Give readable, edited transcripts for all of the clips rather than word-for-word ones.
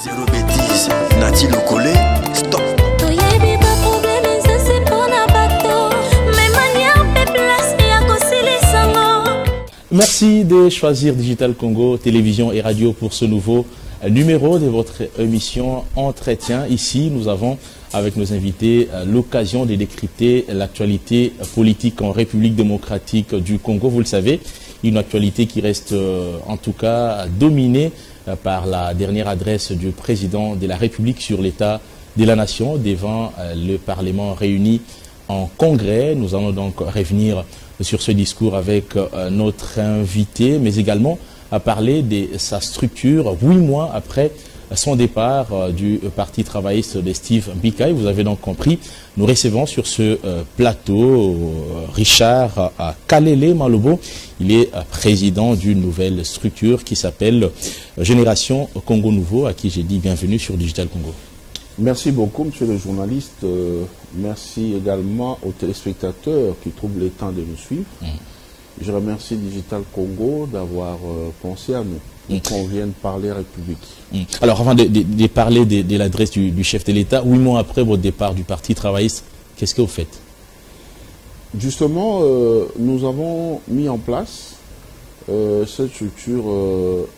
Zéro bêtise, Nati Lokole, stop. Merci de choisir Digital Congo, télévision et radio pour ce nouveau numéro de votre émission Entretien. Ici, nous avons avec nos invités l'occasion de décrypter l'actualité politique en République démocratique du Congo. Vous le savez, une actualité qui reste en tout cas dominée par la dernière adresse du président de la République sur l'état de la nation devant le Parlement réuni en congrès. Nous allons donc revenir sur ce discours avec notre invité, mais également à parler de sa structure 8 mois après son départ du Parti travailliste de Steve Mbika. Vous avez donc compris, nous recevons sur ce plateau Richard Kalele Malobo. Il est président d'une nouvelle structure qui s'appelle Génération Congo Nouveau, à qui j'ai dit bienvenue sur Digital Congo. Merci beaucoup, monsieur le journaliste. Merci également aux téléspectateurs qui trouvent le temps de nous suivre. Je remercie Digital Congo d'avoir pensé à nous. Qu'on vienne parler République. Alors, avant de parler de l'adresse du chef de l'État, 8 mois après votre départ du Parti travailliste, qu'est-ce que vous faites? Justement, nous avons mis en place cette structure,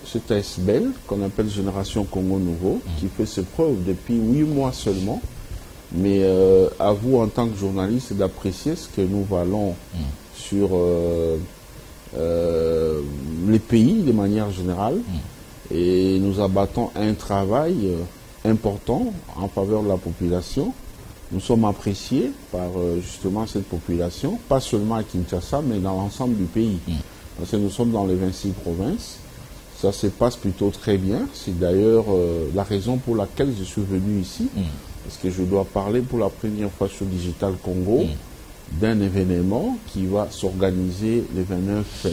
cette ASBEL, qu'on appelle Génération Congo Nouveau, qui fait ses preuves depuis 8 mois seulement. Mais à vous, en tant que journaliste, d'apprécier ce que nous valons sur les pays de manière générale. Et nous abattons un travail important en faveur de la population. Nous sommes appréciés par justement cette population, pas seulement à Kinshasa, mais dans l'ensemble du pays. Parce que nous sommes dans les 26 provinces. Ça se passe plutôt très bien. C'est d'ailleurs la raison pour laquelle je suis venu ici. Parce que je dois parler pour la première fois sur Digital Congo d'un événement qui va s'organiser le 29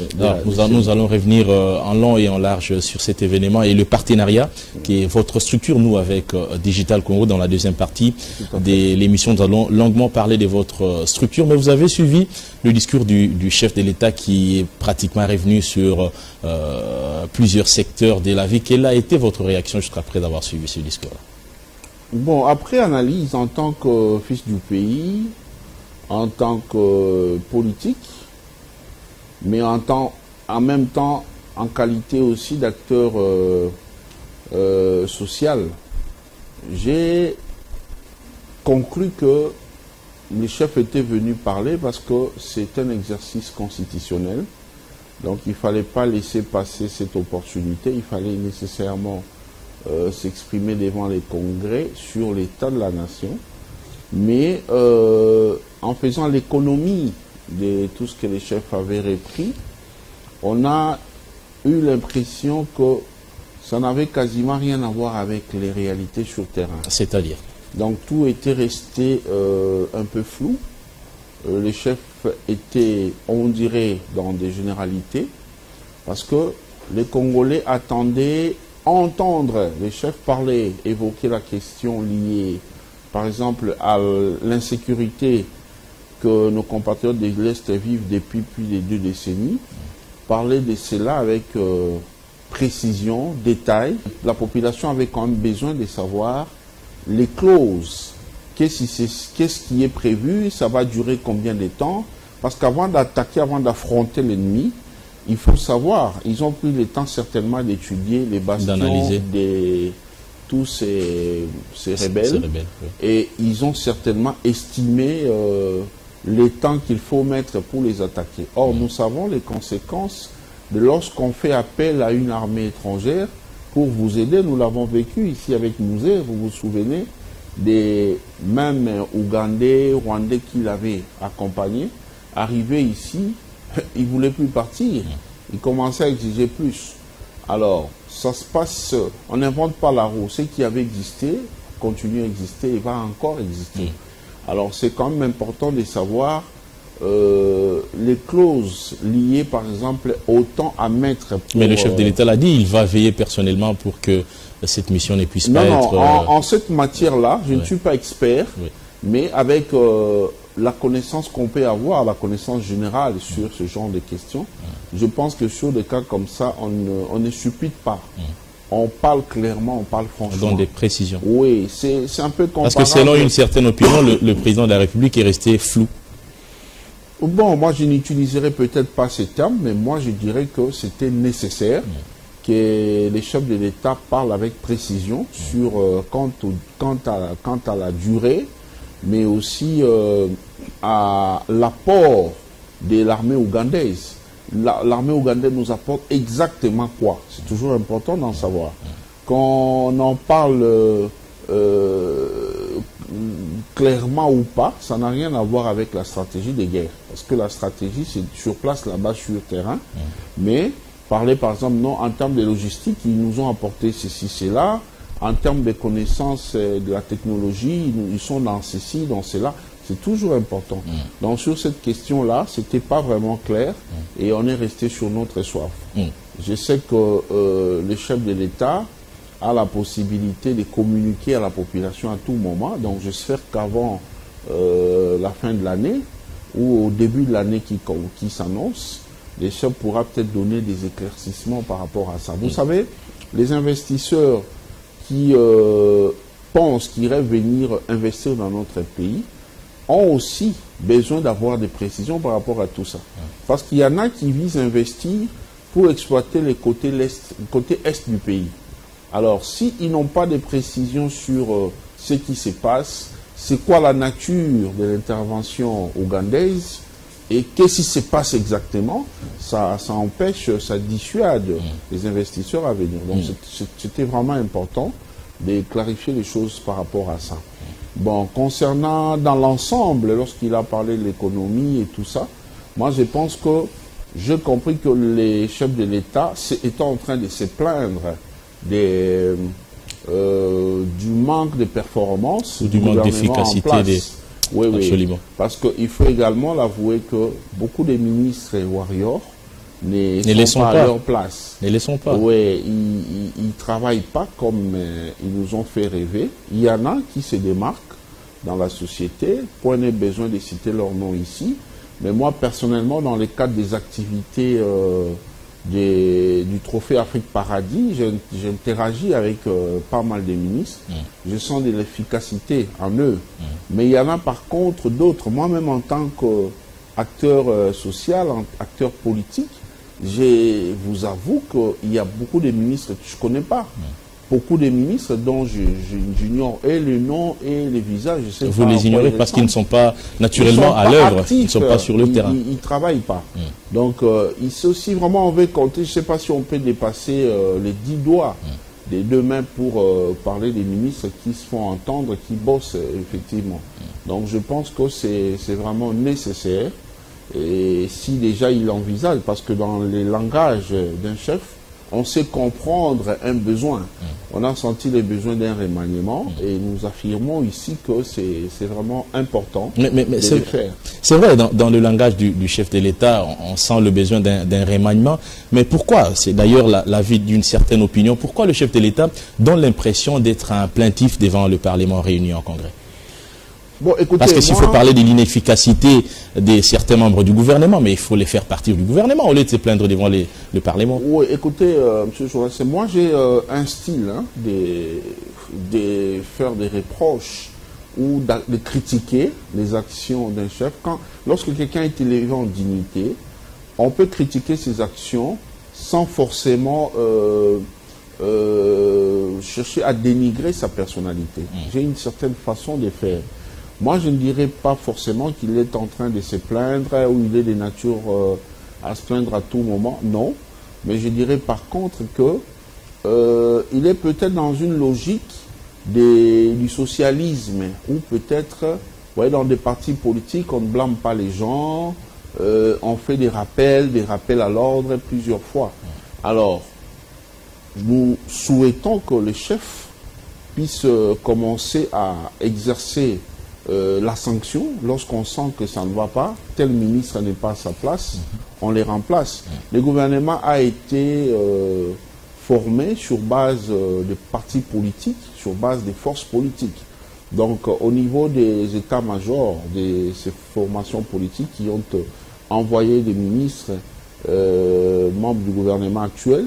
nous allons revenir en long et en large sur cet événement et le partenariat qui est votre structure, nous, avec Digital Congo dans la deuxième partie de l'émission. Nous allons longuement parler de votre structure, mais vous avez suivi le discours du chef de l'État qui est pratiquement revenu sur plusieurs secteurs de la vie. Quelle a été votre réaction juste après avoir suivi ce discours-là? Bon, après analyse en tant que fils du pays, en tant que politique, mais en même temps en qualité aussi d'acteur social, j'ai conclu que le chef était venu parler parce que c'est un exercice constitutionnel. Donc il ne fallait pas laisser passer cette opportunité, il fallait nécessairement s'exprimer devant les congrès sur l'état de la nation, mais en faisant l'économie de tout ce que les chefs avaient repris, on a eu l'impression que ça n'avait quasiment rien à voir avec les réalités sur le terrain. C'est-à-dire? Donc tout était resté un peu flou. Les chefs étaient, on dirait, dans des généralités, parce que les Congolais attendaient entendre les chefs parler, évoquer la question liée, par exemple, à l'insécurité que nos compatriotes de l'Est vivent depuis plus de 2 décennies, parler de cela avec précision, détail. La population avait quand même besoin de savoir les clauses. Qu'est-ce qui est prévu? Ça va durer combien de temps? Parce qu'avant d'attaquer, avant d'affronter l'ennemi, il faut savoir, ils ont pris le temps certainement d'étudier les bastions de tous ces rebelles. Et ils ont certainement estimé les temps qu'il faut mettre pour les attaquer. Or, nous savons les conséquences de lorsqu'on fait appel à une armée étrangère pour vous aider. Nous l'avons vécu ici avec Mouzé, vous vous souvenez, des mêmes Ougandais, Rwandais qui l'avaient accompagné. Arrivés ici, ils ne voulaient plus partir. Ils commençaient à exiger plus. Alors, ça se passe, on n'invente pas la roue. Ce qui avait existé continue à exister et va encore exister. Alors, c'est quand même important de savoir les clauses liées, par exemple, au temps à mettre. Mais le chef de l'État l'a dit, il va veiller personnellement pour que cette mission ne puisse pas être... En cette matière-là, je ne suis pas expert, mais avec la connaissance qu'on peut avoir, la connaissance générale sur ce genre de questions, je pense que sur des cas comme ça, on ne suppute pas. on parle clairement, on parle franchement. Dans des précisions. Oui, c'est un peu comparable. Parce que selon une certaine opinion, le président de la République est resté flou. Bon, moi je n'utiliserai peut-être pas ces termes, mais moi je dirais que c'était nécessaire que les chefs de l'État parlent avec précision sur quant à la durée, mais aussi à l'apport de l'armée ougandaise. L'armée ougandaise nous apporte exactement quoi? C'est toujours important d'en savoir. Qu'on en parle clairement ou pas, ça n'a rien à voir avec la stratégie de guerre. Parce que la stratégie, c'est sur place, là-bas, sur terrain. Mais parler, par exemple, non, en termes de logistique, ils nous ont apporté ceci, cela. En termes de connaissances de la technologie, ils sont dans ceci, dans cela. C'est toujours important. Donc sur cette question-là, c'était pas vraiment clair et on est resté sur notre soif. Je sais que le chef de l'État a la possibilité de communiquer à la population à tout moment. Donc j'espère qu'avant la fin de l'année ou au début de l'année qui s'annonce, le chef pourra peut-être donner des éclaircissements par rapport à ça. Vous savez, les investisseurs qui pensent qu'ils rêvent venir investir dans notre pays ont aussi besoin d'avoir des précisions par rapport à tout ça. Parce qu'il y en a qui visent à investir pour exploiter le côté est du pays. Alors, s'ils n'ont pas de précisions sur ce qui se passe, c'est quoi la nature de l'intervention ougandaise et qu'est-ce qui se passe exactement, ça empêche, ça dissuade les investisseurs à venir. Donc, c'était vraiment important de clarifier les choses par rapport à ça. Bon, concernant dans l'ensemble, lorsqu'il a parlé de l'économie et tout ça, moi je pense que j'ai compris que les chefs de l'État étaient en train de se plaindre du manque de performance, ou du manque d'efficacité. Oui, absolument. Oui, parce qu'il faut également l'avouer que beaucoup de ministres et warriors ne sont pas à leur place. Ne les sont pas. Oui, ils ne travaillent pas comme ils nous ont fait rêver. Il y en a qui se démarquent dans la société. Point n'est besoin de citer leur nom ici. Mais moi, personnellement, dans le cadre des activités du Trophée Afrique Paradis, j'interagis avec pas mal de ministres. Je sens de l'efficacité en eux. Mais il y en a par contre d'autres. Moi-même, en tant qu'acteur social, acteur politique, je vous avoue qu'il y a beaucoup de ministres que je ne connais pas. Beaucoup de ministres dont j'ignore et le nom et les visages. Je sais vous les ignorez parce qu'ils ne sont pas naturellement à l'œuvre, ils ne sont pas sur le terrain. Ils ne travaillent pas. Donc, si vraiment on veut compter, je ne sais pas si on peut dépasser les 10 doigts des deux mains pour parler des ministres qui se font entendre, qui bossent effectivement. Donc, je pense que c'est vraiment nécessaire. Et si déjà il envisage, parce que dans les langages d'un chef, on sait comprendre un besoin. On a senti le besoin d'un remaniement et nous affirmons ici que c'est vraiment important de le faire. C'est vrai, dans le langage du chef de l'État, on sent le besoin d'un remaniement. Mais pourquoi? C'est d'ailleurs l'avis d'une certaine opinion. Pourquoi le chef de l'État donne l'impression d'être un plaintif devant le Parlement réuni en Congrès? Bon, écoutez, parce que s'il faut parler de l'inefficacité de certains membres du gouvernement, mais il faut les faire partir du gouvernement au lieu de se plaindre devant le Parlement. Oui, écoutez, M. Jourès, moi j'ai un style de faire des reproches ou de critiquer les actions d'un chef. Lorsque quelqu'un est élevé en dignité, on peut critiquer ses actions sans forcément chercher à dénigrer sa personnalité. J'ai une certaine façon de faire. Moi, je ne dirais pas forcément qu'il est en train de se plaindre ou il est de nature à se plaindre à tout moment. Non. Mais je dirais par contre que il est peut-être dans une logique du socialisme ou peut-être dans des partis politiques, on ne blâme pas les gens, on fait des rappels à l'ordre plusieurs fois. Alors, nous souhaitons que les chefs puissent commencer à exercer la sanction lorsqu'on sent que ça ne va pas, tel ministre n'est pas à sa place, on les remplace. Le gouvernement a été formé sur base de partis politiques, sur base des forces politiques. Donc au niveau des états-majors de ces formations politiques qui ont envoyé des ministres membres du gouvernement actuel,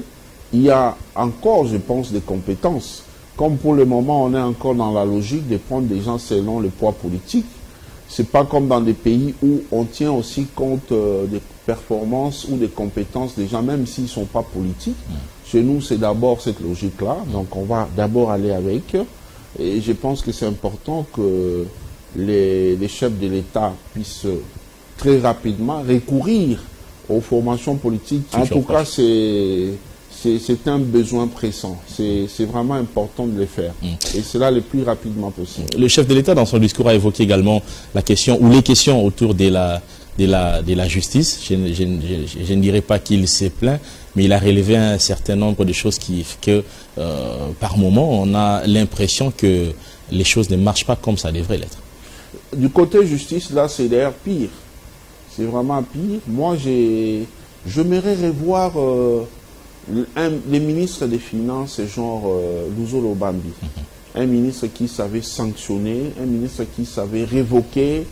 il y a encore, je pense, des compétences. Comme pour le moment, on est encore dans la logique de prendre des gens selon le poids politique. C'est pas comme dans des pays où on tient aussi compte des performances ou des compétences des gens, même s'ils ne sont pas politiques. Chez nous, c'est d'abord cette logique-là. Donc, on va d'abord aller avec. Et je pense que c'est important que les chefs de l'État puissent très rapidement recourir aux formations politiques. En tout cas, c'est un besoin pressant. C'est vraiment important de le faire. Et cela le plus rapidement possible. Le chef de l'État, dans son discours, a évoqué également la question, ou les questions autour de la justice. Je ne dirais pas qu'il s'est plaint, mais il a relevé un certain nombre de choses par moment, on a l'impression que les choses ne marchent pas comme ça devrait l'être. Du côté justice, là, c'est d'ailleurs pire. C'est vraiment pire. Moi, j'aimerais revoir les ministres des Finances, genre Luzo Lobambi. Un ministre qui savait sanctionner, un ministre qui savait révoquer.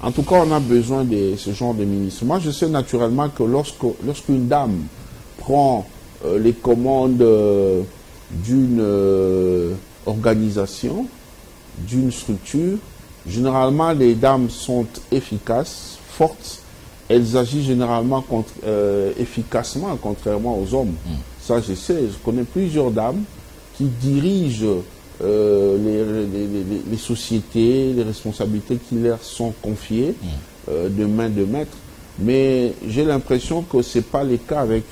En tout cas, on a besoin de ce genre de ministre. Moi, je sais naturellement que lorsqu'une dame prend les commandes d'une organisation, d'une structure, généralement, les dames sont efficaces, fortes. Elles agissent généralement efficacement, contrairement aux hommes. Ça, je sais. Je connais plusieurs dames qui dirigent les sociétés, les responsabilités qui leur sont confiées de main de maître. Mais j'ai l'impression que ce n'est pas le cas avec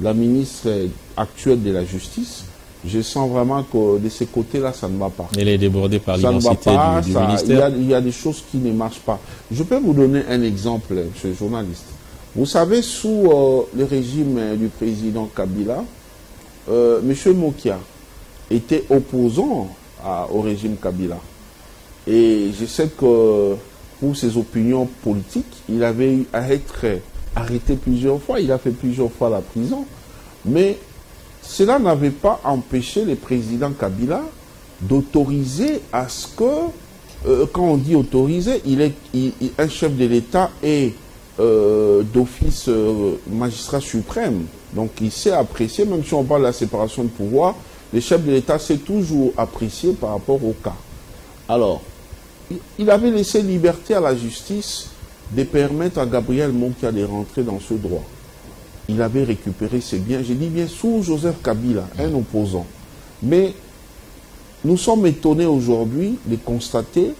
la ministre actuelle de la Justice. Je sens vraiment que de ce côté-là, ça ne va pas. Elle est débordée par l'immensité du ministère. Il y a des choses qui ne marchent pas. Je peux vous donner un exemple, monsieur le journaliste. Vous savez, sous le régime du président Kabila, M. Mokia était opposant au régime Kabila. Et je sais que pour ses opinions politiques, il avait eu à être arrêté plusieurs fois. Il a fait plusieurs fois la prison. Mais cela n'avait pas empêché le président Kabila d'autoriser à ce que, quand on dit autoriser, un chef de l'État est d'office magistrat suprême. Donc il sait apprécier, même si on parle de la séparation de pouvoir, le chef de l'État sait toujours apprécier par rapport au cas. Alors, il avait laissé liberté à la justice de permettre à Gabriel Mokia de rentrer dans ce droit. Il avait récupéré ses biens, je dis bien sous Joseph Kabila, un opposant. Mais nous sommes étonnés aujourd'hui de constater,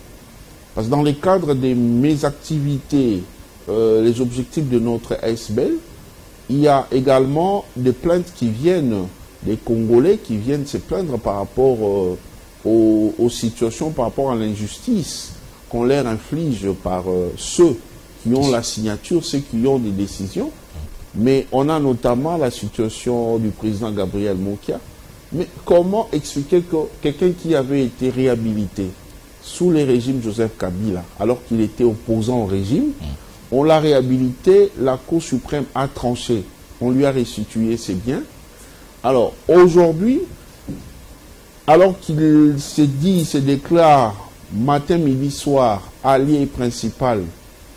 parce que dans le cadre de mes activités, les objectifs de notre ASBL, il y a également des plaintes qui viennent des Congolais qui viennent se plaindre par rapport aux situations, par rapport à l'injustice qu'on leur inflige par ceux qui ont la signature, ceux qui ont des décisions. Mais on a notamment la situation du président Gabriel Mokia. Mais comment expliquer que quelqu'un qui avait été réhabilité sous le régime Joseph Kabila, alors qu'il était opposant au régime, on l'a réhabilité, la Cour suprême a tranché, on lui a restitué ses biens. Alors aujourd'hui, alors qu'il se déclare matin, midi, soir, allié principal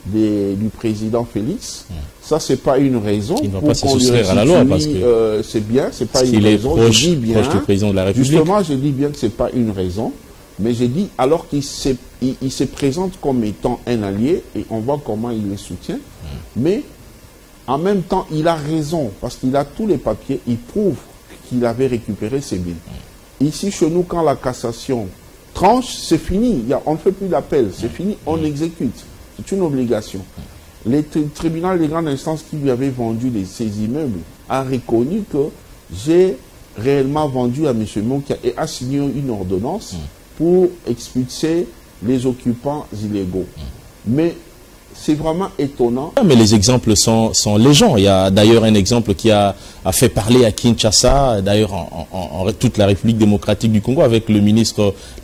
du président Félix, ça c'est pas une raison il ne va pour pas se qu'on lui soustraire à la loi parce que c'est bien, c'est pas une il est raison. proche, Je dis bien, proche du président de la République. Justement, je dis bien que c'est pas une raison, mais j'ai dit alors qu'il se présente comme étant un allié et on voit comment il le soutient, mais en même temps il a raison parce qu'il a tous les papiers, il prouve qu'il avait récupéré ses biens. Ici chez nous, quand la cassation tranche, c'est fini, on ne fait plus d'appel, c'est fini, on exécute. C'est une obligation. Le tribunal de grande instance qui lui avait vendu ses immeubles a reconnu que j'ai réellement vendu à M. Mokia et a signé une ordonnance pour expulser les occupants illégaux. Mais c'est vraiment étonnant. Mais les exemples sont légion. Il y a d'ailleurs un exemple qui a fait parler à Kinshasa, d'ailleurs en toute la République démocratique du Congo, avec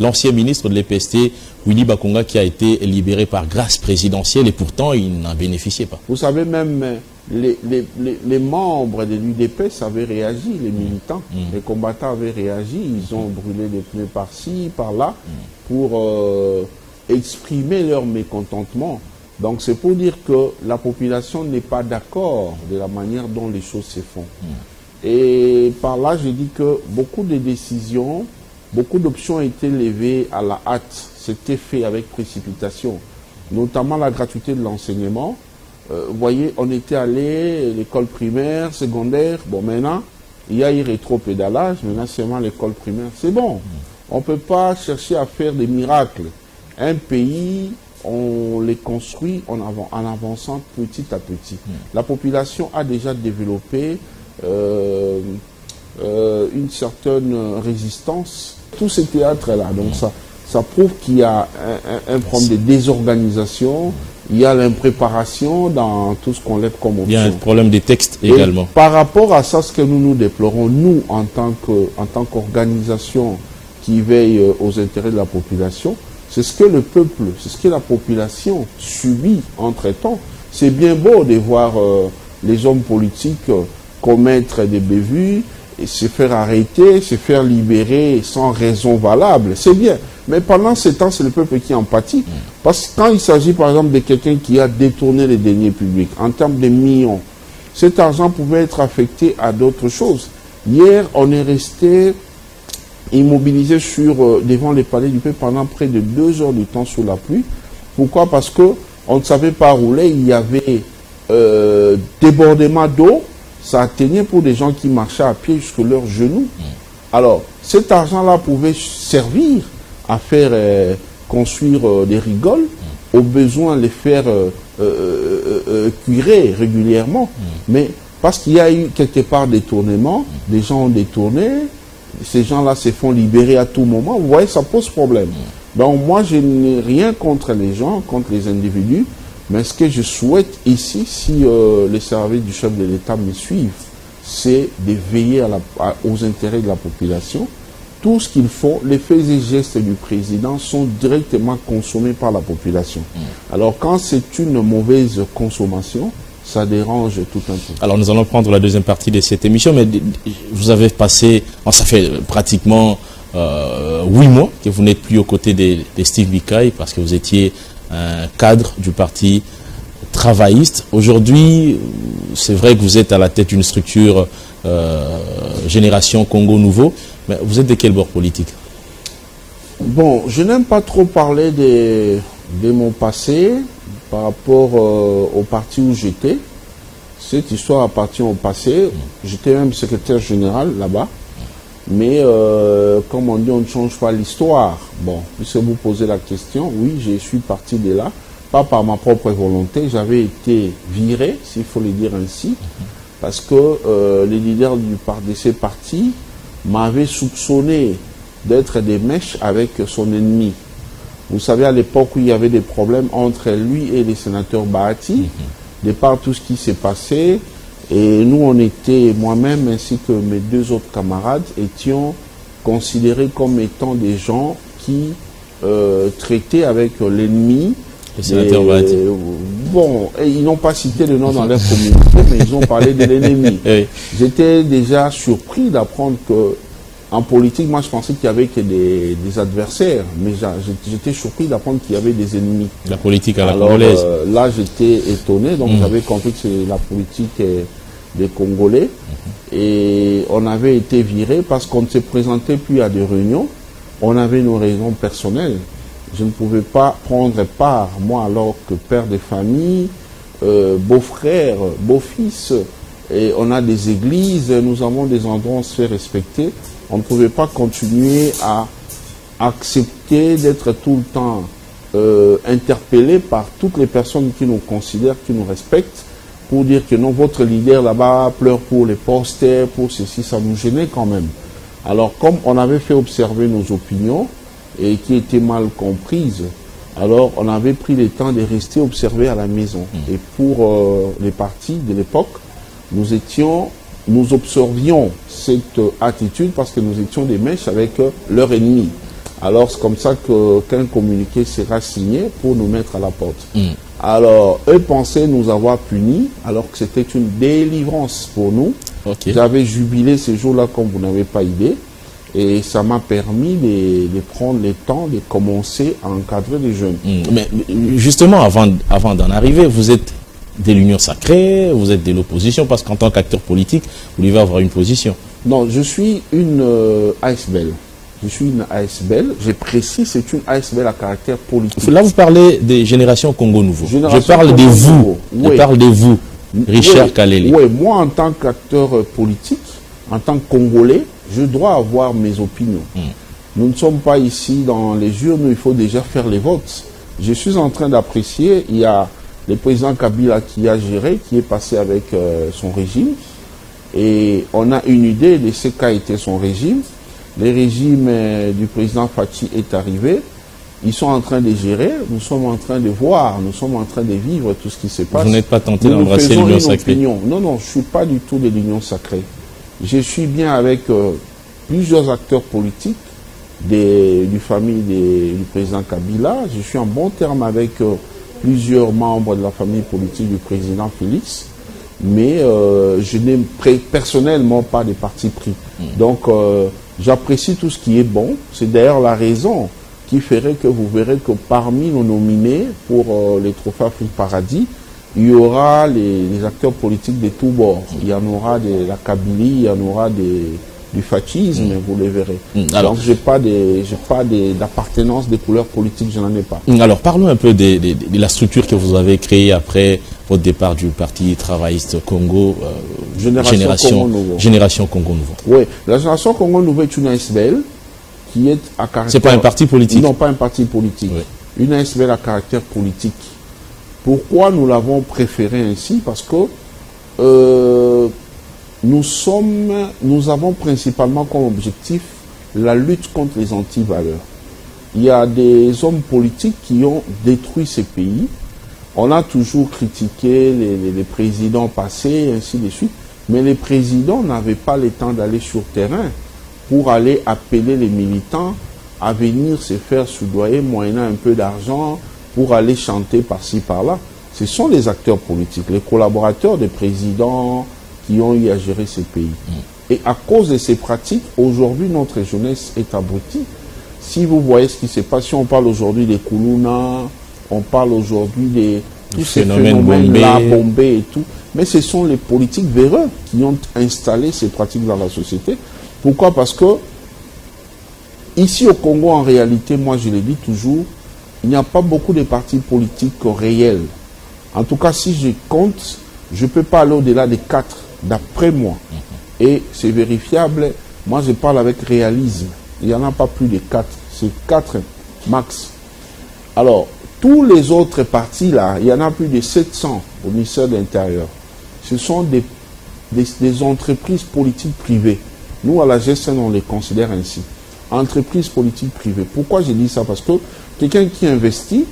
l'ancien ministre de l'EPST, Willy Bakonga, qui a été libéré par grâce présidentielle et pourtant il n'en bénéficiait pas. Vous savez, même les membres de l'UDPS avaient réagi, les militants, les combattants avaient réagi, ils ont brûlé des pneus par-ci, par-là, pour exprimer leur mécontentement. Donc c'est pour dire que la population n'est pas d'accord de la manière dont les choses se font. Et par là, j'ai dit que beaucoup de décisions, beaucoup d'options ont été levées à la hâte. C'était fait avec précipitation, notamment la gratuité de l'enseignement. Vous voyez, on était allé à l'école primaire, secondaire. Bon, maintenant, il y a eu rétro-pédalage. Maintenant, seulement l'école primaire, c'est bon. On ne peut pas chercher à faire des miracles. Un pays, on les construit en avançant petit à petit. La population a déjà développé une certaine résistance. Tous ces théâtres-là, donc ça prouve qu'il y a un problème de désorganisation, il y a l'impréparation dans tout ce qu'on lève comme option. Il y a un problème des textes également. Et par rapport à ça, ce que nous déplorons, nous, en tant qu'organisation qui veille aux intérêts de la population, c'est ce que le peuple, c'est ce que la population subit entre-temps. C'est bien beau de voir les hommes politiques commettre des bévues, et se faire arrêter, se faire libérer sans raison valable. C'est bien. Mais pendant ce temps, c'est le peuple qui en pâtit. Parce que quand il s'agit par exemple de quelqu'un qui a détourné les deniers publics en termes de millions, cet argent pouvait être affecté à d'autres choses. Hier, on est resté immobilisé devant les palais du peuple pendant près de 2 heures de temps sous la pluie. Pourquoi? Parce qu'on ne savait pas rouler, il y avait débordement d'eau, ça atteignait pour des gens qui marchaient à pied jusqu'à leurs genoux. Alors, cet argent-là pouvait servir à faire construire des rigoles, au besoin les faire cuirer régulièrement. Mais parce qu'il y a eu quelque part détournement, des gens ont détourné, ces gens-là se font libérer à tout moment. Vous voyez, ça pose problème. Donc moi, je n'ai rien contre les gens, contre les individus, mais ce que je souhaite ici, si les services du chef de l'État me suivent, c'est de veiller aux intérêts de la population. Tout ce qu'ils font, les faits et gestes du président sont directement consommés par la population. Alors quand c'est une mauvaise consommation, ça dérange tout un peu. Alors nous allons prendre la deuxième partie de cette émission, mais vous avez passé, ça fait pratiquement 8 mois que vous n'êtes plus aux côtés de Steve Bikayi parce que vous étiez un cadre du parti travailliste. Aujourd'hui, c'est vrai que vous êtes à la tête d'une structure Génération Congo Nouveau, mais vous êtes de quel bord politique? Bon, je n'aime pas trop parler de mon passé par rapport au parti où j'étais. Cette histoire appartient au passé. J'étais même secrétaire général là-bas. Mais comme on dit, on ne change pas l'histoire. Bon, puisque vous posez la question, oui, je suis parti de là. Pas par ma propre volonté, j'avais été viré, s'il faut le dire ainsi, parce que les leaders de ces partis m'avaient soupçonné d'être des mèches avec son ennemi. Vous savez, à l'époque où il y avait des problèmes entre lui et les sénateurs Bahati, de par tout ce qui s'est passé, et nous, on était, moi-même ainsi que mes 2 autres camarades, étions considérés comme étant des gens qui traitaient avec l'ennemi. Les sénateurs Bahati. Bon, et ils n'ont pas cité le nom dans leur communauté, mais ils ont parlé de l'ennemi. Oui. J'étais déjà surpris d'apprendre que en politique, moi je pensais qu'il y avait que des adversaires, mais j'étais surpris d'apprendre qu'il y avait des ennemis. La politique à la congolaise. Là j'étais étonné, donc j'avais compris que c'est la politique des Congolais. Et on avait été viré parce qu'on ne se présentait plus à des réunions. On avait nos raisons personnelles. Je ne pouvais pas prendre part, moi alors que père de famille, beau-frère, beau-fils, et on a des églises, nous avons des endroits où on se fait respecter. On ne pouvait pas continuer à accepter d'être tout le temps interpellé par toutes les personnes qui nous considèrent, qui nous respectent, pour dire que non, votre leader là-bas pleure pour les posters, pour ceci, ça nous gênait quand même. Alors comme on avait fait observer nos opinions, et qui étaient mal comprises, alors on avait pris le temps de rester observer à la maison. Et pour les partis de l'époque, nous observions cette attitude parce que nous étions des mèches avec leur ennemi. Alors c'est comme ça qu'un communiqué sera signé pour nous mettre à la porte. Alors eux pensaient nous avoir punis alors que c'était une délivrance pour nous. J'avais jubilé ce jour-là comme vous n'avez pas idée. Et ça m'a permis de prendre le temps de commencer à encadrer les jeunes. Mais justement, avant d'en arriver, vous êtes de l'Union sacrée, vous êtes de l'opposition, parce qu'en tant qu'acteur politique, vous devez avoir une position. Non, je suis une ASBL. Je suis une ASBL. J'ai précisé, c'est une ASBL à caractère politique. Là, vous parlez des Générations Congo Nouveau. Génération je parle Congo de vous. Nouveau. Oui. Je parle de vous, Richard Oui, Kalele. oui, moi, en tant qu'acteur politique, en tant que Congolais, je dois avoir mes opinions. Nous ne sommes pas ici dans les urnes où il faut déjà faire les votes. Je suis en train d'apprécier, il y a le président Kabila qui a géré, qui est passé avec son régime. Et on a une idée de ce qu'a été son régime. Le régime du président Fachi est arrivé. Ils sont en train de gérer. Nous sommes en train de voir. Nous sommes en train de vivre tout ce qui se passe. Vous n'êtes pas tenté d'embrasser l'Union sacrée? Non, non, je ne suis pas du tout de l'Union sacrée. Je suis bien avec plusieurs acteurs politiques du famille du président Kabila. Je suis en bon terme avec plusieurs membres de la famille politique du président Félix. Mais je n'ai personnellement pas de parti pris. Donc, j'apprécie tout ce qui est bon. C'est d'ailleurs la raison qui ferait que vous verrez que parmi nos nominés pour les trophées Afrique Paradis, il y aura les acteurs politiques de tous bords. Il y en aura de la Kabylie, il y en aura du fascisme, vous les verrez. Alors, donc, je n'ai pas d'appartenance, de couleur politique, je n'en ai pas. Alors, parlons un peu de la structure que vous avez créée après votre départ du Parti travailliste Congo, Génération Congo Nouveau. Oui, la Génération Congo Nouveau est une ASBL qui est à caractère... C'est pas un parti politique? Non, pas un parti politique. Oui. Une ASBL à caractère politique. Pourquoi nous l'avons préféré ainsi? Parce que nous avons principalement comme objectif la lutte contre les antivaleurs. Il y a des hommes politiques qui ont détruit ces pays. On a toujours critiqué les présidents passés, ainsi de suite. Mais les présidents n'avaient pas le temps d'aller sur terrain pour aller appeler les militants à venir se faire soudoyer moyennant un peu d'argent pour aller chanter par-ci, par-là. Ce sont les acteurs politiques, les collaborateurs des présidents qui ont eu à gérer ces pays. Et à cause de ces pratiques, aujourd'hui, notre jeunesse est abrutie. Si vous voyez ce qui se passe, si on parle aujourd'hui des Koulouna, on parle aujourd'hui de tous ces phénomènes-là, Bombay et tout, mais ce sont les politiques véreux qui ont installé ces pratiques dans la société. Pourquoi? Parce que ici au Congo, en réalité, moi je le dis toujours, il n'y a pas beaucoup de partis politiques réels. En tout cas, si je compte, je ne peux pas aller au-delà des 4, d'après moi. Et c'est vérifiable, moi je parle avec réalisme. Il n'y en a pas plus de 4, c'est 4 max. Alors, tous les autres partis là, il y en a plus de 700 au ministère de l'Intérieur. Ce sont des entreprises politiques privées. Nous, à la GSN, on les considère ainsi. Entreprises politiques privées. Pourquoi je dis ça? Parce que quelqu'un qui investit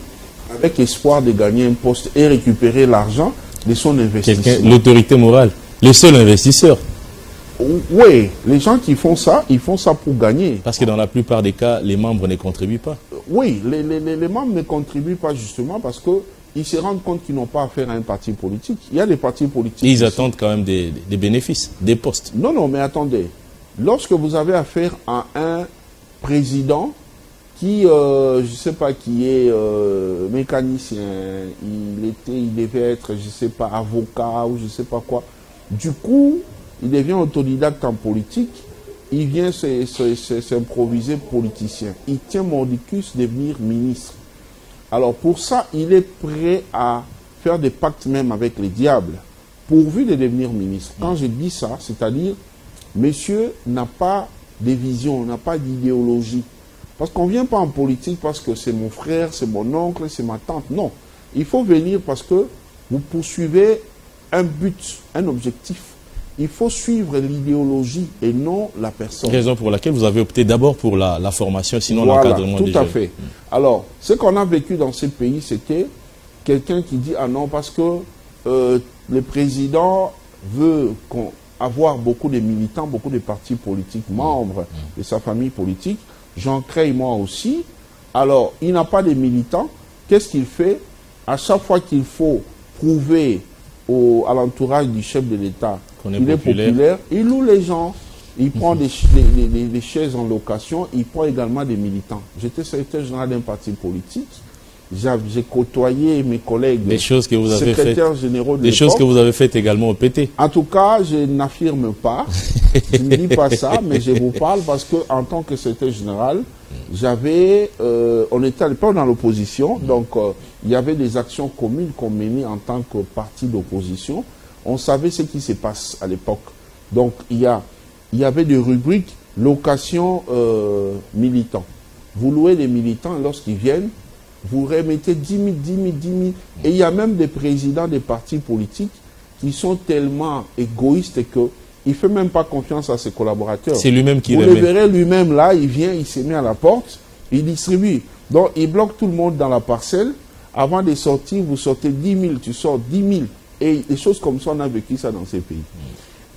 avec espoir de gagner un poste et récupérer l'argent de son investissement. L'autorité morale, le seul investisseur. Oui, les gens qui font ça, ils font ça pour gagner. Parce que dans la plupart des cas, les membres ne contribuent pas. Oui, les membres ne contribuent pas justement parce qu'ils se rendent compte qu'ils n'ont pas affaire à un parti politique. Il y a des partis politiques. Et ils attendent quand même des bénéfices, des postes. Non, non, mais attendez. Lorsque vous avez affaire à un président qui, je ne sais pas, qui est mécanicien, il devait être, je ne sais pas, avocat ou je ne sais pas quoi. Du coup, il devient autodidacte en politique, il vient s'improviser politicien. Il tient mordicus de devenir ministre. Alors pour ça, il est prêt à faire des pactes même avec les diables, pourvu de devenir ministre. Quand je dis ça, c'est-à-dire, monsieur n'a pas de vision, n'a pas d'idéologie. Parce qu'on ne vient pas en politique parce que c'est mon frère, c'est mon oncle, c'est ma tante. Non, il faut venir parce que vous poursuivez un but, un objectif. Il faut suivre l'idéologie et non la personne. Raison pour laquelle vous avez opté d'abord pour la formation, sinon voilà, l'encadrement des jeunes. Tout à fait. Alors, ce qu'on a vécu dans ces pays, c'était quelqu'un qui dit « Ah non, parce que le président veut avoir beaucoup de militants, beaucoup de partis politiques, membres de sa famille politique. J'en crée moi aussi. Alors, il n'a pas de militants. Qu'est-ce qu'il fait? À chaque fois qu'il faut prouver à l'entourage du chef de l'État qu'il est populaire, il loue les gens, il prend des chaises en location, il prend également des militants. J'étais secrétaire général d'un parti politique j'ai côtoyé mes collègues, des choses que vous avez secrétaires faites, généraux de des choses l'époque. que vous avez faites également au PT. En tout cas, je n'affirme pas, je ne dis pas ça, mais je vous parle parce que en tant que secrétaire général, j'avais, on était à l'époque dans l'opposition, donc il y avait des actions communes qu'on menait en tant que parti d'opposition. On savait ce qui se passe à l'époque. Donc il y avait des rubriques location militants. Vous louez les militants lorsqu'ils viennent, vous remettez 10 000, 10 000, 10 000. Et il y a même des présidents des partis politiques qui sont tellement égoïstes qu'il ne fait même pas confiance à ses collaborateurs. C'est lui-même qui vous remet. le verrez lui-même là, il vient, il se met à la porte, il distribue. Donc il bloque tout le monde dans la parcelle. Avant de sortir, vous sortez 10 000, tu sors 10 000. Et des choses comme ça, on a vécu ça dans ces pays.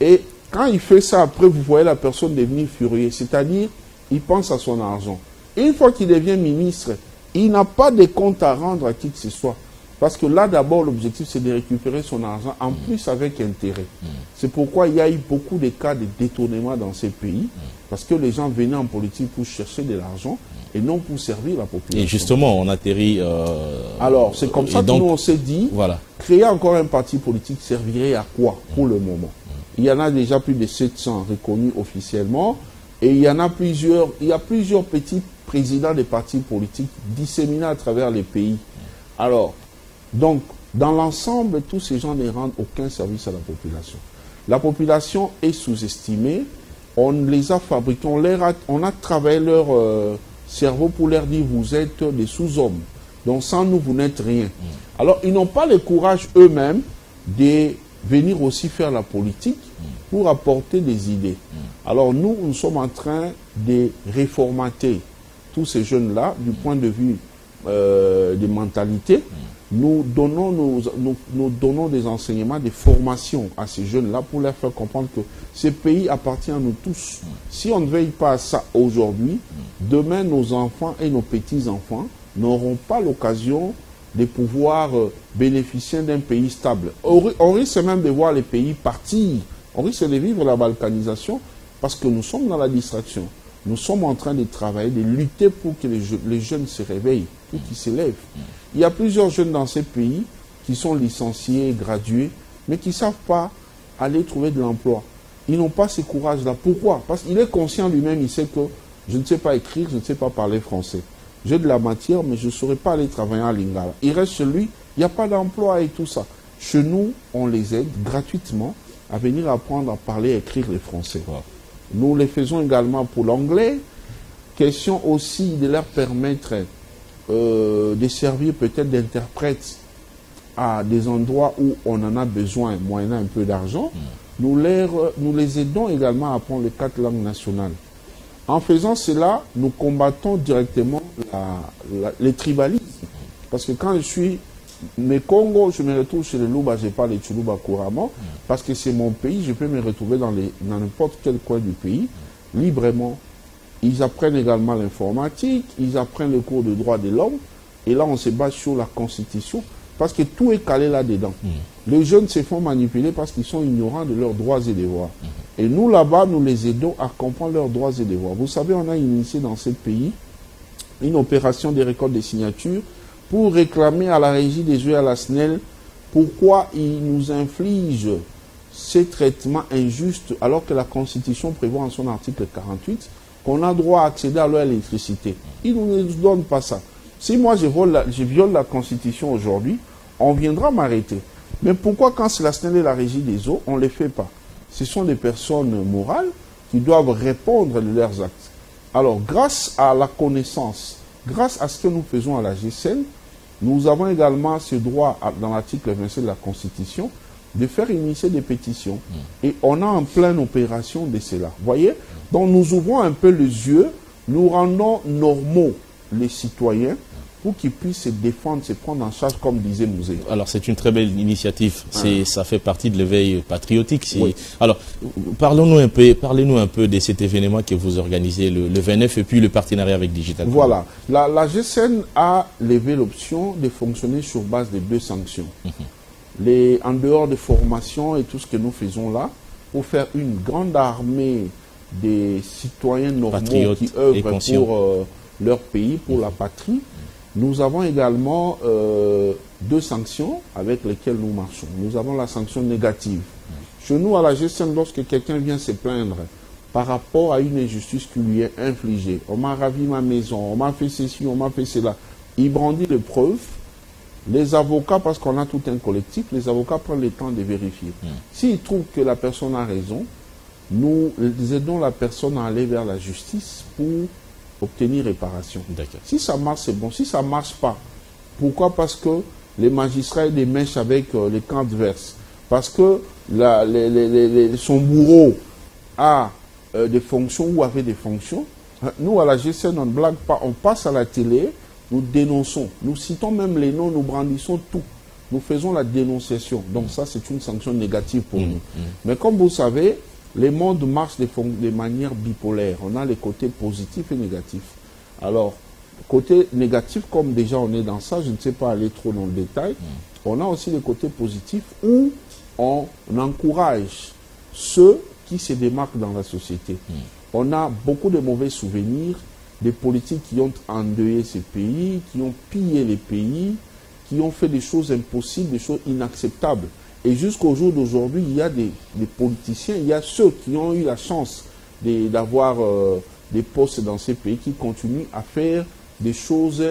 Et quand il fait ça, après, vous voyez la personne devenir furieuse. C'est-à-dire, il pense à son argent. Et une fois qu'il devient ministre, il n'a pas de compte à rendre à qui que ce soit. Parce que là, d'abord, l'objectif, c'est de récupérer son argent, en plus avec intérêt. C'est pourquoi il y a eu beaucoup de cas de détournement dans ces pays, parce que les gens venaient en politique pour chercher de l'argent et non pour servir la population. Et justement, on atterrit... Alors, c'est comme ça que nous, on s'est dit, voilà. Créer encore un parti politique servirait à quoi pour le moment? Il y en a déjà plus de 700 reconnus officiellement, et il y en a plusieurs, il y a plusieurs petits présidents des partis politiques disséminés à travers les pays. Alors, donc, dans l'ensemble, tous ces gens ne rendent aucun service à la population. La population est sous-estimée, on les a fabriqués, on a travaillé leur cerveau pour leur dire vous êtes des sous-hommes. Donc sans nous, vous n'êtes rien. Alors, ils n'ont pas le courage eux-mêmes de venir aussi faire la politique pour apporter des idées. Alors nous sommes en train de réformater tous ces jeunes-là du point de vue des mentalités. Nous donnons des enseignements, des formations à ces jeunes-là pour leur faire comprendre que ce pays appartient à nous tous. Si on ne veille pas à ça aujourd'hui, demain nos enfants et nos petits-enfants n'auront pas l'occasion de pouvoir bénéficier d'un pays stable. On risque même de voir les pays partir. On risque de vivre la balkanisation parce que nous sommes dans la distraction. Nous sommes en train de travailler, de lutter pour que les jeunes se réveillent, pour qu'ils s'élèvent. Il y a plusieurs jeunes dans ces pays qui sont licenciés, gradués, mais qui ne savent pas aller trouver de l'emploi. Ils n'ont pas ce courage-là. Pourquoi? Parce qu'il est conscient lui-même, il sait que je ne sais pas écrire, je ne sais pas parler français. J'ai de la matière, mais je ne saurais pas aller travailler à Lingala. Il reste chez lui, il n'y a pas d'emploi et tout ça. Chez nous, on les aide gratuitement à venir apprendre à parler et écrire les français. Wow. Nous les faisons également pour l'anglais. Question aussi de leur permettre de servir peut-être d'interprètes à des endroits où on en a besoin, moyennant un peu d'argent. Nous les aidons également à apprendre les 4 langues nationales. En faisant cela, nous combattons directement les tribalismes. Parce que quand je suis mes Congo, je me retrouve chez les Louba, je parle les Tchoulouba couramment, parce que c'est mon pays, je peux me retrouver dans n'importe quel coin du pays, librement. Ils apprennent également l'informatique, ils apprennent le cours de droit de l'homme, et là on se base sur la Constitution, parce que tout est calé là-dedans. Les jeunes se font manipuler parce qu'ils sont ignorants de leurs droits et devoirs. Et nous là-bas, nous les aidons à comprendre leurs droits et devoirs. Vous savez, on a initié dans ce pays une opération de récolte des signatures pour réclamer à la régie des eaux et à la SNEL pourquoi ils nous infligent ces traitements injustes alors que la Constitution prévoit en son article 48 qu'on a droit à accéder à l'eau et à l'électricité. Ils ne nous donnent pas ça. Si moi je viole la Constitution aujourd'hui, on viendra m'arrêter. Mais pourquoi quand c'est la SNEL et la régie des eaux, on ne les fait pas? Ce sont des personnes morales qui doivent répondre de leurs actes. Alors, grâce à la connaissance, grâce à ce que nous faisons à la GSN, nous avons également ce droit, dans l'article 27 de la Constitution, de faire initier des pétitions. Et on est en pleine opération de cela. Vous voyez? Donc, nous ouvrons un peu les yeux, nous rendons normaux les citoyens, pour qu'ils puissent se défendre, se prendre en charge, comme disait Mouzé. Alors, c'est une très belle initiative. Ça fait partie de l'éveil patriotique. Oui. Alors, parlez-nous un peu de cet événement que vous organisez le 29 et puis le partenariat avec Digital. Voilà. La GSN a levé l'option de fonctionner sur base de 2 sanctions. En dehors de formation et tout ce que nous faisons là, pour faire une grande armée des citoyens normaux Patriotes qui œuvrent pour leur pays, pour la patrie. Nous avons également deux sanctions avec lesquelles nous marchons. Nous avons la sanction négative. Chez nous, à la GCN, lorsque quelqu'un vient se plaindre par rapport à une injustice qui lui est infligée, on m'a ravi ma maison, on m'a fait ceci, on m'a fait cela, il brandit les preuves. Les avocats, parce qu'on a tout un collectif, les avocats prennent le temps de vérifier. S'ils trouvent que la personne a raison, nous aidons la personne à aller vers la justice pour obtenir réparation. Si ça marche, c'est bon. Si ça ne marche pas, pourquoi? Parce que les magistrats ont des mèches avec les camps adverses. Parce que son bourreau a des fonctions ou avait des fonctions. Nous, à la GCN, on ne blague pas. On passe à la télé, nous dénonçons. Nous citons même les noms, nous brandissons tout. Nous faisons la dénonciation. Donc ça, c'est une sanction négative pour nous. Mais comme vous savez, les mondes marchent de manière bipolaire. On a les côtés positifs et négatifs. Alors, côté négatif, comme déjà on est dans ça, je ne sais pas aller trop dans le détail, on a aussi les côtés positifs où on encourage ceux qui se démarquent dans la société. On a beaucoup de mauvais souvenirs des politiques qui ont endeuillé ces pays, qui ont pillé les pays, qui ont fait des choses impossibles, des choses inacceptables. Et jusqu'au jour d'aujourd'hui, il y a des politiciens, il y a ceux qui ont eu la chance d'avoir des postes dans ces pays qui continuent à faire des choses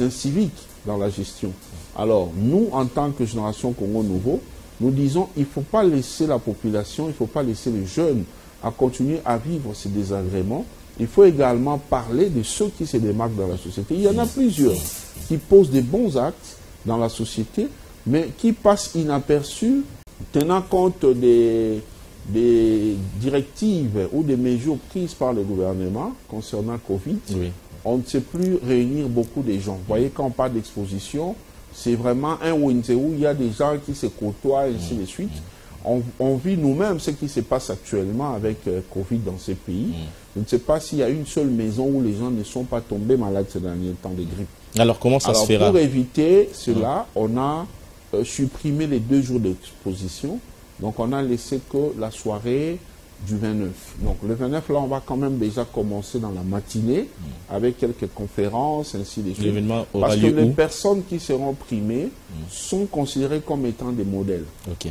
inciviques dans la gestion. Alors, nous, en tant que génération Congo Nouveau, nous disons il ne faut pas laisser la population, il ne faut pas laisser les jeunes à continuer à vivre ces désagréments. Il faut également parler de ceux qui se démarquent dans la société. Il y en a plusieurs qui posent des bons actes dans la société, mais qui passent inaperçus, tenant compte des directives ou des mesures prises par le gouvernement concernant Covid. On ne sait plus réunir beaucoup de gens. Vous voyez, quand on parle d'exposition, c'est vraiment un Windsor où il y a des gens qui se côtoient et ainsi de suite. On vit nous-mêmes ce qui se passe actuellement avec Covid dans ces pays. Je ne sais pas s'il y a une seule maison où les gens ne sont pas tombés malades ces derniers temps de grippe. Alors, comment ça se fera? Pour éviter cela, on a supprimé les 2 jours d'exposition. Donc, on a laissé que la soirée du 29. Donc, le 29, là, on va quand même déjà commencer dans la matinée avec quelques conférences, ainsi de suite. L'événement aura Parce que lieu les où? personnes qui seront primées sont considérées comme étant des modèles.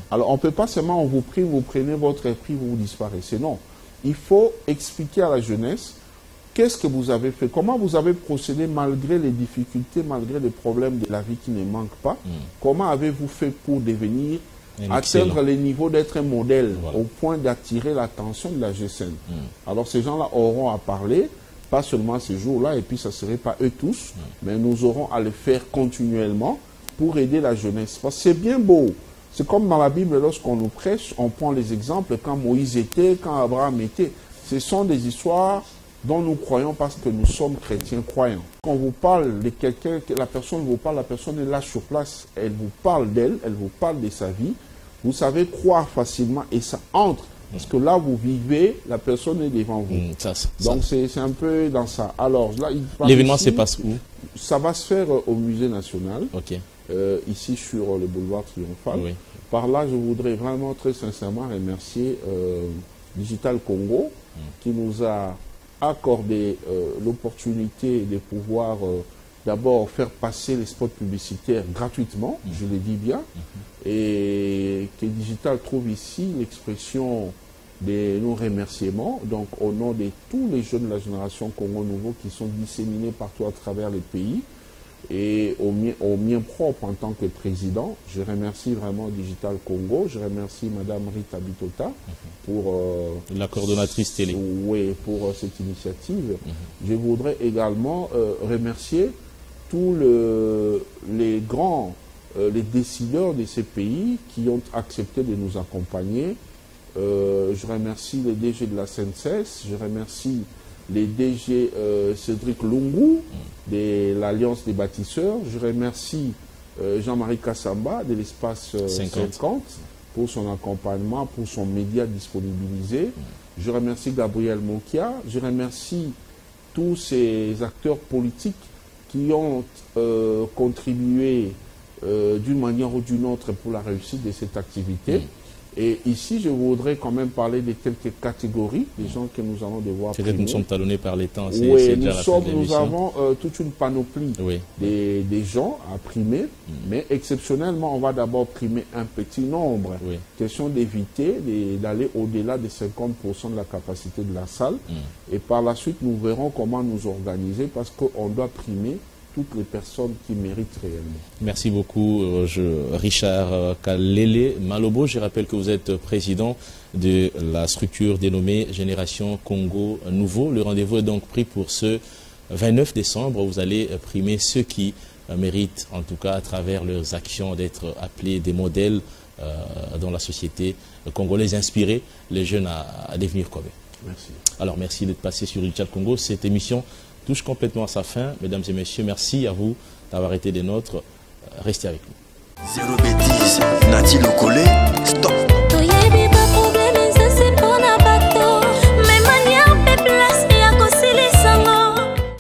Alors, on ne peut pas seulement, on vous prime, vous prenez votre prix, vous disparaissez. Non. Il faut expliquer à la jeunesse qu'est-ce que vous avez fait, comment vous avez procédé malgré les difficultés, malgré les problèmes de la vie qui ne manquent pas. Comment avez-vous fait pour devenir, atteindre les niveaux d'être un modèle au point d'attirer l'attention de la GCN. Alors ces gens-là auront à parler, pas seulement ces jours-là, et puis ça ne serait pas eux tous, mais nous aurons à le faire continuellement pour aider la jeunesse. Parce que c'est bien beau. C'est comme dans la Bible, lorsqu'on nous prêche, on prend les exemples quand Moïse était, quand Abraham était. Ce sont des histoires dont nous croyons parce que nous sommes chrétiens croyants. Quand on vous parle de quelqu'un, la personne vous parle, la personne est là sur place, elle vous parle d'elle, elle vous parle de sa vie. Vous savez croire facilement et ça entre. Parce que là, vous vivez, la personne est devant vous. Donc, c'est un peu dans ça. Alors, là, l'événement se passe où? Ça va se faire au Musée National, ici sur le boulevard Triomphal. Par là, je voudrais vraiment très sincèrement remercier Digital Congo qui nous a accordé l'opportunité de pouvoir d'abord faire passer les spots publicitaires gratuitement, je le dis bien, et que Digital trouve ici l'expression de nos remerciements, donc au nom de tous les jeunes de la génération Congo Nouveau qui sont disséminés partout à travers le pays, et au mien propre en tant que président, je remercie vraiment Digital Congo, je remercie Madame Rita Bitota pour la coordonnatrice télé. Oui, pour cette initiative. Je voudrais également remercier tous les grands, les décideurs de ces pays qui ont accepté de nous accompagner. Je remercie les DG de la SNCS, je remercie les DG Cédric Lungu de l'Alliance des bâtisseurs. Je remercie Jean-Marie Kassamba de l'espace 50 pour son accompagnement, pour son média disponibilisé. Je remercie Gabriel Mokia. Je remercie tous ces acteurs politiques qui ont contribué d'une manière ou d'une autre pour la réussite de cette activité. Et ici, je voudrais quand même parler de quelques catégories, des gens que nous allons devoir primer. Peut-être nous sommes talonnés par les temps. Oui, nous avons toute une panoplie oui. des gens à primer, mais exceptionnellement, on va d'abord primer un petit nombre. Oui. Question d'éviter d'aller au-delà de 50% de la capacité de la salle. Et par la suite, nous verrons comment nous organiser parce qu'on doit primer toutes les personnes qui méritent réellement. Merci beaucoup, Richard Kalele Malobo. Je rappelle que vous êtes président de la structure dénommée Génération Congo Nouveau. Le rendez-vous est donc pris pour ce 29 décembre. Vous allez primer ceux qui méritent, en tout cas à travers leurs actions, d'être appelés des modèles dans la société congolaise, inspirer les jeunes à devenir comme eux. Merci. Alors merci d'être passé sur Digital Congo. Cette émission touche complètement à sa fin. Mesdames et messieurs, merci à vous d'avoir été des nôtres. Restez avec nous. Zéro bêtise, Nati Lokole, stop.